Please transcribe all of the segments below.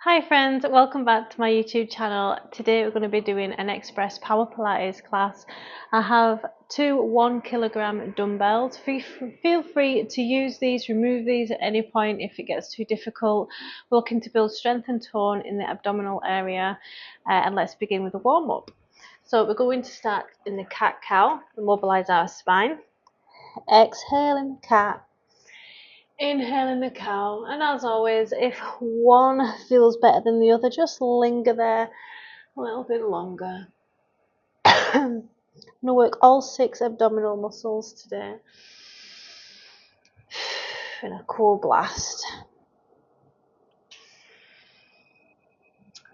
Hi friends, welcome back to my YouTube channel. Today we're going to be doing an express Power Pilates class. I have two 1 kilogram dumbbells. Feel free to use these, remove these at any point if it gets too difficult. We're looking to build strength and tone in the abdominal area, and let's begin with a warm up. So we're going to start in the cat-cow, mobilize our spine. Exhale in the cat. Inhale in the cow, and as always, if one feels better than the other, just linger there a little bit longer. I'm going to work all 6 abdominal muscles today in a cool blast.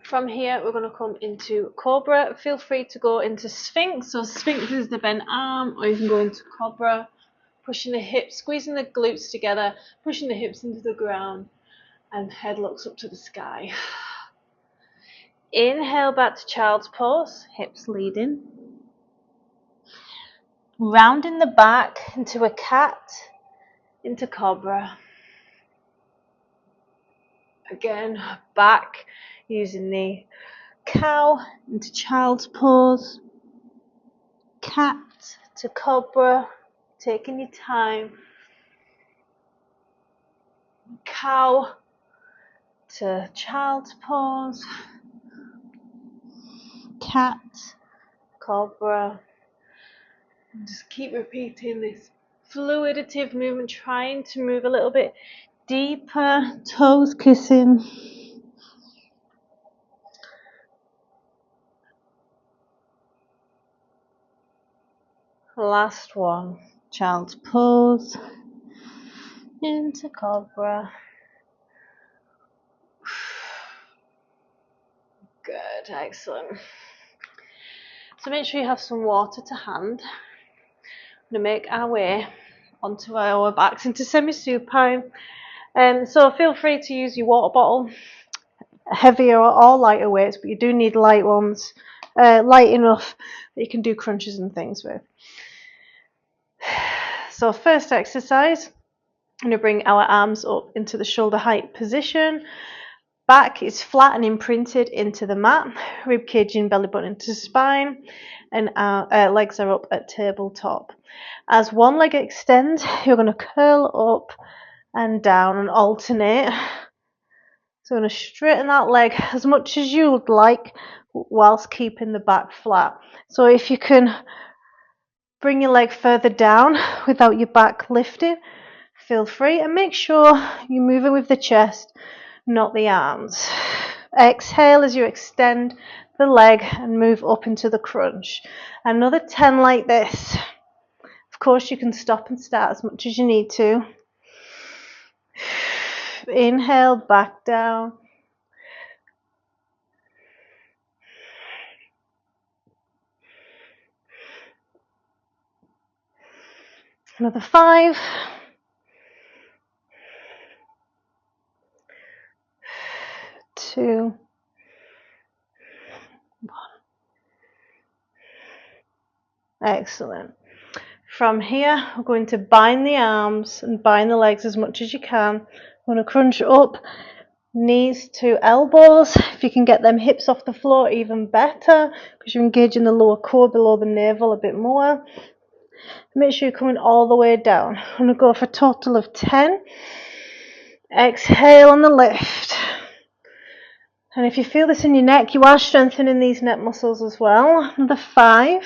From here, we're going to come into Cobra. Feel free to go into Sphinx. So Sphinx is the bent arm, or you can go into Cobra, pushing the hips, squeezing the glutes together, pushing the hips into the ground, and head looks up to the sky. Inhale back to child's pose, hips leading. Rounding the back into a cat, into cobra. Again, back using the cow into child's pose. Cat to cobra, taking your time. Cow to child's pose. Cat, cobra. And just keep repeating this fluidative movement, trying to move a little bit deeper, toes kissing. Last one, child's pose, into cobra. Good, excellent. So make sure you have some water to hand. We're going to make our way onto our backs into semi-supine. So feel free to use your water bottle, heavier or lighter weights, but you do need light ones, light enough that you can do crunches and things with. So first exercise, I'm going to bring our arms up into the shoulder height position. Back is flat and imprinted into the mat, rib cage and belly button into spine, and our legs are up at tabletop. As one leg extends, you're going to curl up and down and alternate. So I'm going to straighten that leg as much as you would like whilst keeping the back flat. So if you can bring your leg further down without your back lifting, feel free, and make sure you're moving with the chest, not the arms. Exhale as you extend the leg and move up into the crunch. Another 10 like this. Of course, you can stop and start as much as you need to. Inhale, back down. Another 5. 2. 1. Excellent. From here, we're going to bind the arms and bind the legs as much as you can. We're going to crunch up, knees to elbows. If you can get them hips off the floor, even better, because you're engaging the lower core below the navel a bit more. Make sure you're coming all the way down. I'm going to go for a total of 10. Exhale on the lift. And if you feel this in your neck, you are strengthening these neck muscles as well. Another 5.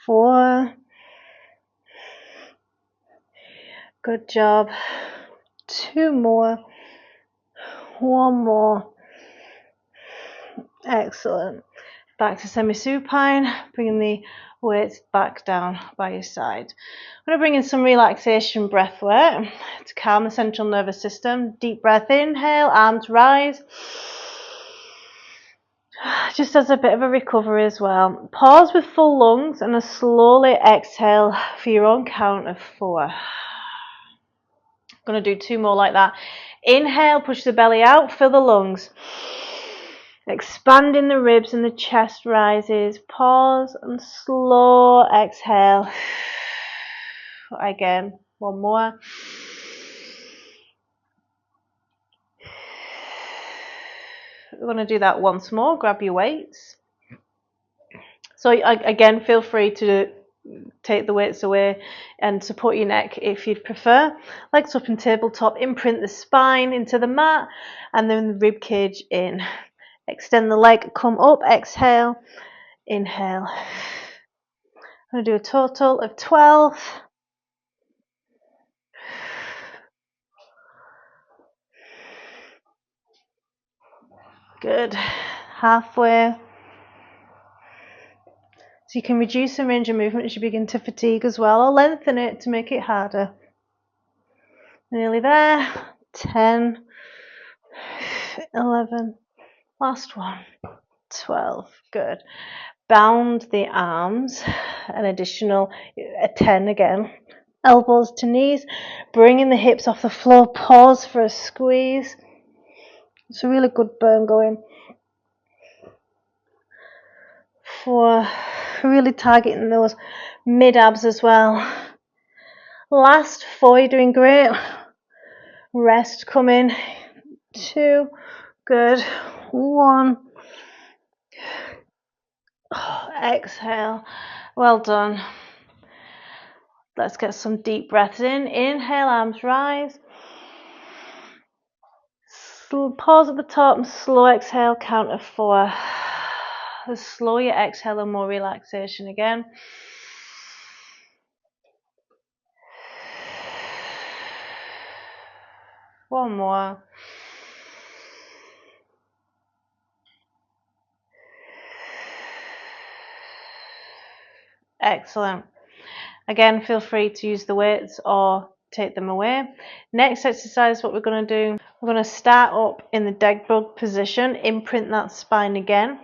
4. Good job. 2 more. 1 more. Excellent. Back to semi-supine, bringing the weights back down by your side. I'm going to bring in some relaxation breath work to calm the central nervous system. Deep breath, inhale, arms rise. Just as a bit of a recovery as well. Pause with full lungs and slowly exhale for your own count of 4. I'm going to do 2 more like that. Inhale, push the belly out, fill the lungs. Expanding the ribs and the chest rises. Pause and slow exhale. Again, 1 more. We're going to do that once more. Grab your weights. So again, feel free to take the weights away and support your neck if you'd prefer. Legs up in tabletop, imprint the spine into the mat and then the rib cage in. Extend the leg, come up, exhale, inhale. I'm going to do a total of 12. Good. Halfway. So you can reduce the range of movement as you begin to fatigue as well, or lengthen it to make it harder. Nearly there. 10, 11, last one, 12. Good. Bound the arms, an additional 10 again. Elbows to knees, bringing the hips off the floor. Pause for a squeeze. It's a really good burn going. 4, really targeting those mid abs as well. Last 4, you're doing great. Rest, come in. 2, good. 1. Exhale. Well done. Let's get some deep breaths in. Inhale, arms rise. Pause at the top and slow exhale, count of 4. The slower you exhale, the more relaxation again. One more. Excellent. Again, feel free to use the weights or take them away. Next exercise, what we're going to do, we're going to start up in the dead bug position, imprint that spine again,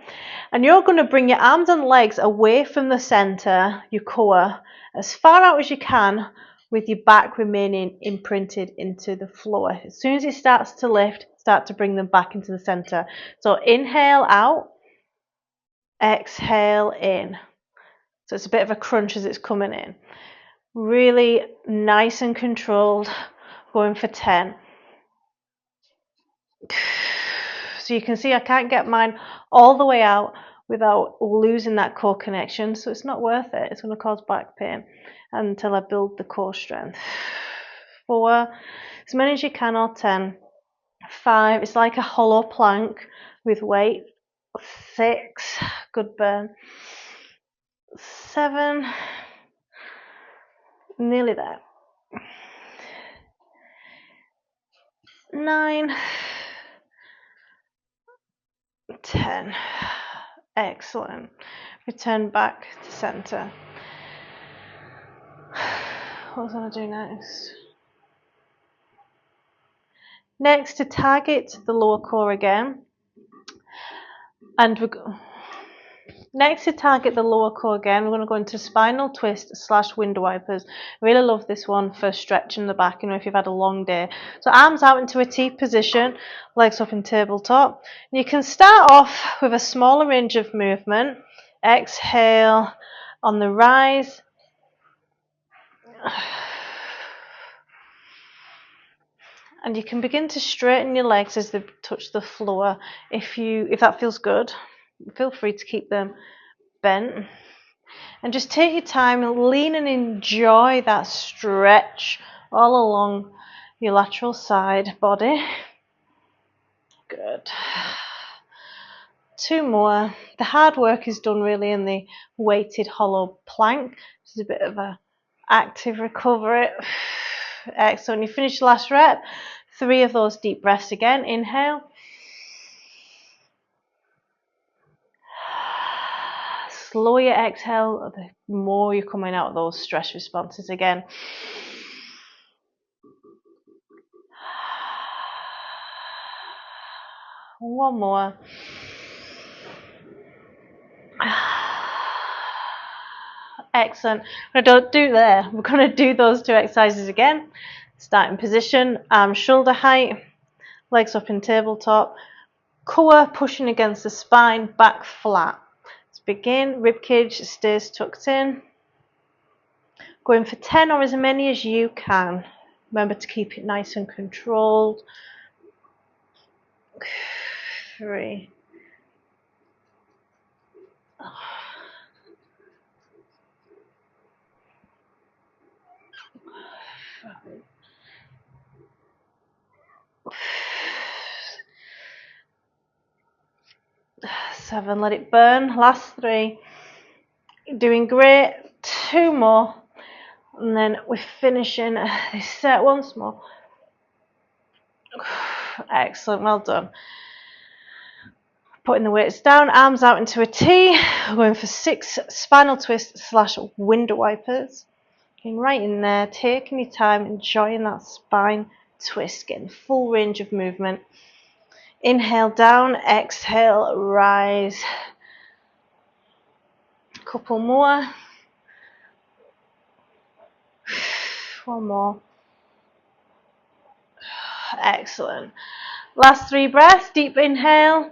and you're going to bring your arms and legs away from the center, your core, as far out as you can, with your back remaining imprinted into the floor. As soon as it starts to lift, start to bring them back into the center. So inhale out, exhale in. So it's a bit of a crunch as it's coming in. Really nice and controlled, going for 10. So you can see I can't get mine all the way out without losing that core connection, so it's not worth it. It's going to cause back pain until I build the core strength. 4, as many as you can, or 10. 5, it's like a hollow plank with weight. 6, good burn. 7, nearly there. 9, 10. Excellent. Return back to center. What was I going to do next? Next, to target the lower core again. And next, to target the lower core again, we're going to go into spinal twist / window wipers. Really love this one for stretching the back, you know, if you've had a long day. So arms out into a T position, legs up in tabletop. And you can start off with a smaller range of movement. Exhale on the rise. And you can begin to straighten your legs as they touch the floor. If that feels good, feel free to keep them bent. And just take your time and lean and enjoy that stretch all along your lateral side body. Good. 2 more. The hard work is done really in the weighted hollow plank. This is a bit of a active recovery. Excellent. You finish the last rep. 3 of those deep breaths again. Inhale. Slow your exhale, the more you're coming out of those stress responses again. One more. Excellent. We're going to do those 2 exercises again. Starting position, arms shoulder height, legs up in tabletop, core pushing against the spine, back flat. Let's begin. Ribcage stays tucked in. Going for 10 or as many as you can. Remember to keep it nice and controlled. 3. 7, let it burn. Last 3. You're doing great. 2 more. And then we're finishing this set once more. Excellent, well done. Putting the weights down, arms out into a T. We're going for 6 spinal twists / window wipers. Getting right in there, taking your time, enjoying that spine twist, getting full range of movement. Inhale down, exhale, rise. A couple more. 1 more. Excellent. Last 3 breaths, deep inhale.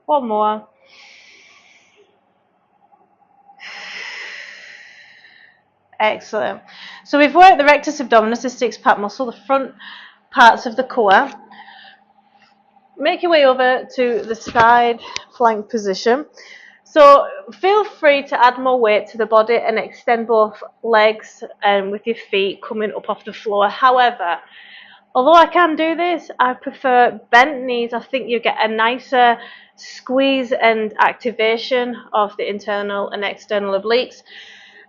One more. Excellent. So we've worked the rectus abdominis, the 6-pack muscle, the front parts of the core. Make your way over to the side plank position. So feel free to add more weight to the body and extend both legs and with your feet coming up off the floor. However, although I can do this, I prefer bent knees. I think you get a nicer squeeze and activation of the internal and external obliques,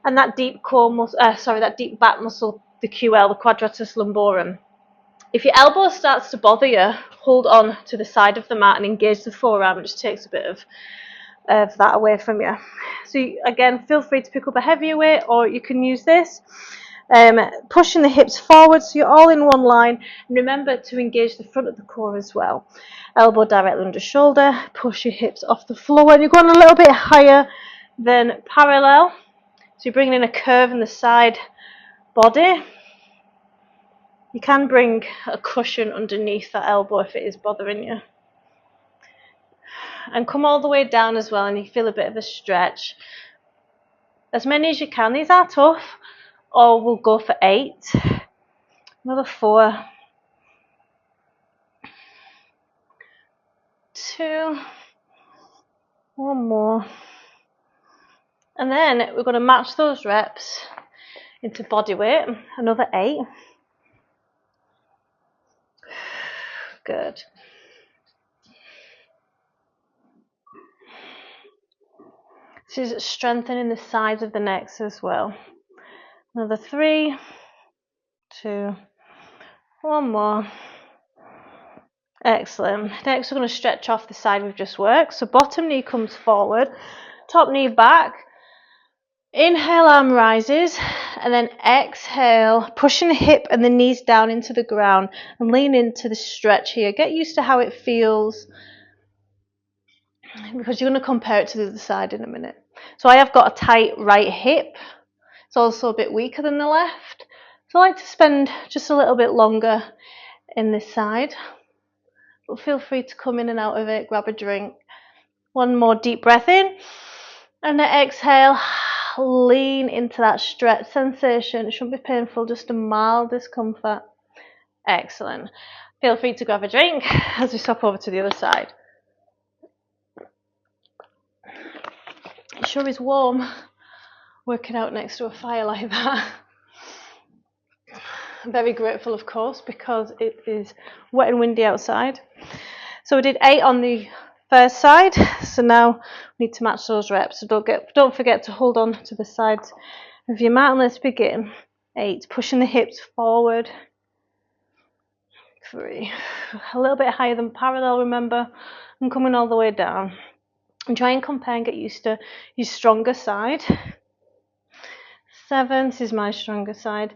and that deep core muscle, that deep back muscle, the QL, the quadratus lumborum. If your elbow starts to bother you, hold on to the side of the mat and engage the forearm. It just takes a bit of that away from you. So again, feel free to pick up a heavier weight, or you can use this. Pushing the hips forward so you're all in one line, and remember to engage the front of the core as well. Elbow directly under shoulder, push your hips off the floor, and you're going a little bit higher than parallel, so you're bringing in a curve in the side body. You can bring a cushion underneath that elbow if it is bothering you, and come all the way down as well, and you feel a bit of a stretch. As many as you can. These are tough. Or we'll go for 8. Another 4. 2. 1 more. And then we're going to match those reps into body weight. Another 8. Good. This is strengthening the sides of the necks as well. Another 3. 2. 1 more. Excellent. Next, we're going to stretch off the side we've just worked. So bottom knee comes forward, top knee back. Inhale, arm rises, and then exhale, pushing the hip and the knees down into the ground and lean into the stretch here. Get used to how it feels, because you're going to compare it to the other side in a minute. So I have got a tight right hip. It's also a bit weaker than the left. So I like to spend just a little bit longer in this side. But feel free to come in and out of it, grab a drink. 1 more deep breath in, and then exhale, lean into that stretch sensation. It shouldn't be painful, just a mild discomfort. Excellent. Feel free to grab a drink as we swap over to the other side. It sure is warm working out next to a fire like that. I'm very grateful, of course, because it is wet and windy outside. So we did 8 on the first side, so now we need to match those reps. So don't forget to hold on to the sides of your mat, and let's begin. 8, pushing the hips forward. 3, a little bit higher than parallel, remember, and coming all the way down. And try and compare and get used to your stronger side. 7, this is my stronger side.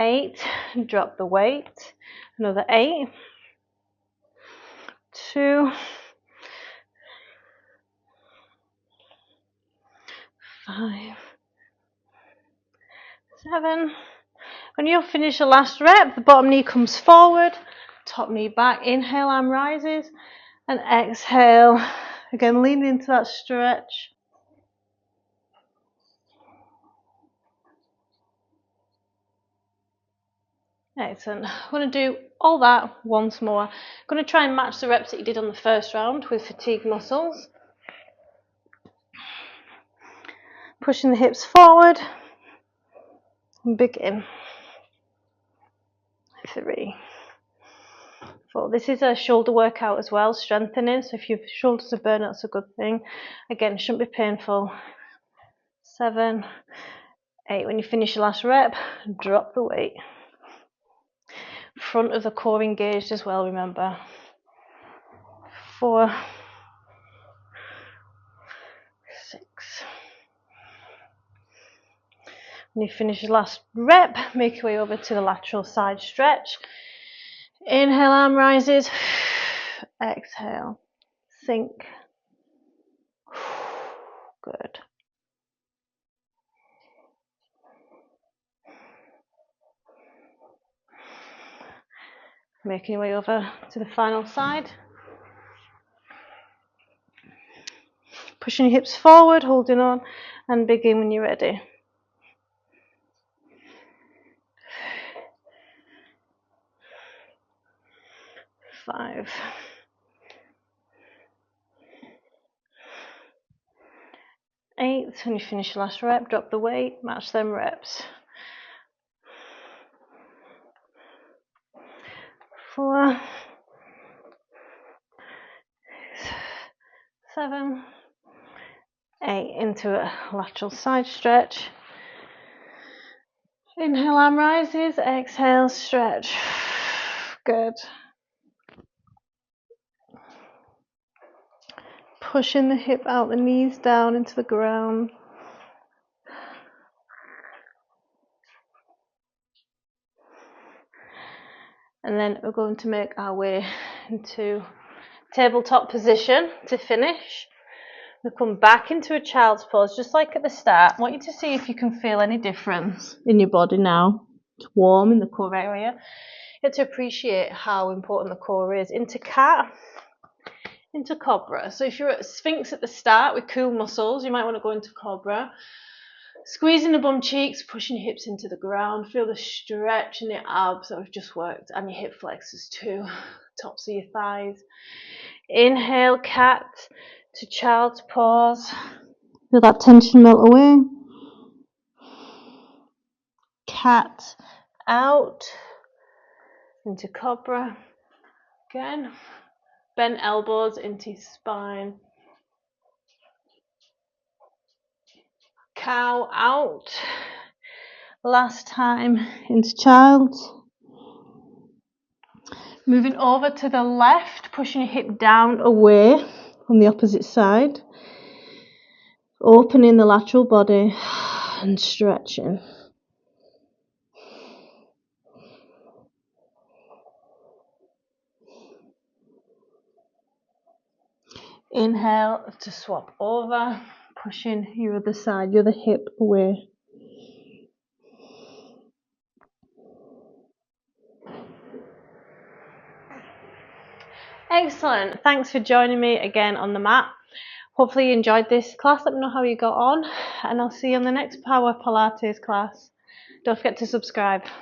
8, drop the weight. Another 8. 2. 5. 7. When you'll finish the last rep, the bottom knee comes forward, top knee back. Inhale, arm rises, and exhale. Again, lean into that stretch. Excellent. I'm going to do all that once more. I'm going to try and match the reps that you did on the first round with fatigue muscles. Pushing the hips forward and begin. 3, 4. This is a shoulder workout as well, strengthening. So if your shoulders are burning, that's a good thing. Again, it shouldn't be painful. 7, 8. When you finish your last rep, drop the weight. Front of the core engaged as well, remember. 4, 6. When you finish your last rep, make your way over to the lateral side stretch. Inhale, arm rises. Exhale, sink. Good. Making your way over to the final side. Pushing your hips forward, holding on, and begin when you're ready. 5. 8. When you finish your last rep, drop the weight, match them reps. 4, 7, 8. Into a lateral side stretch. Inhale, arm rises. Exhale, stretch. Good. Pushing the hip out, the knees down into the ground. And then we're going to make our way into tabletop position to finish. We'll come back into a child's pose, just like at the start. I want you to see if you can feel any difference in your body now. It's warm in the core area. You have to appreciate how important the core is. Into cat, into cobra. So if you're at Sphinx at the start with cool muscles, you might want to go into cobra. Squeezing the bum cheeks, pushing your hips into the ground. Feel the stretch in the abs that we've just worked, and your hip flexors too. Tops of your thighs. Inhale, cat to child's pose. Feel that tension melt away. Cat out into cobra. Again. Bend elbows into your spine. Cow out. Last time into child. Moving over to the left, pushing your hip down away on the opposite side. Opening the lateral body and stretching. Inhale to swap over, pushing your other side, your other hip away. Excellent. Thanks for joining me again on the mat. Hopefully you enjoyed this class. Let me know how you got on, and I'll see you in the next Power Pilates class. Don't forget to subscribe.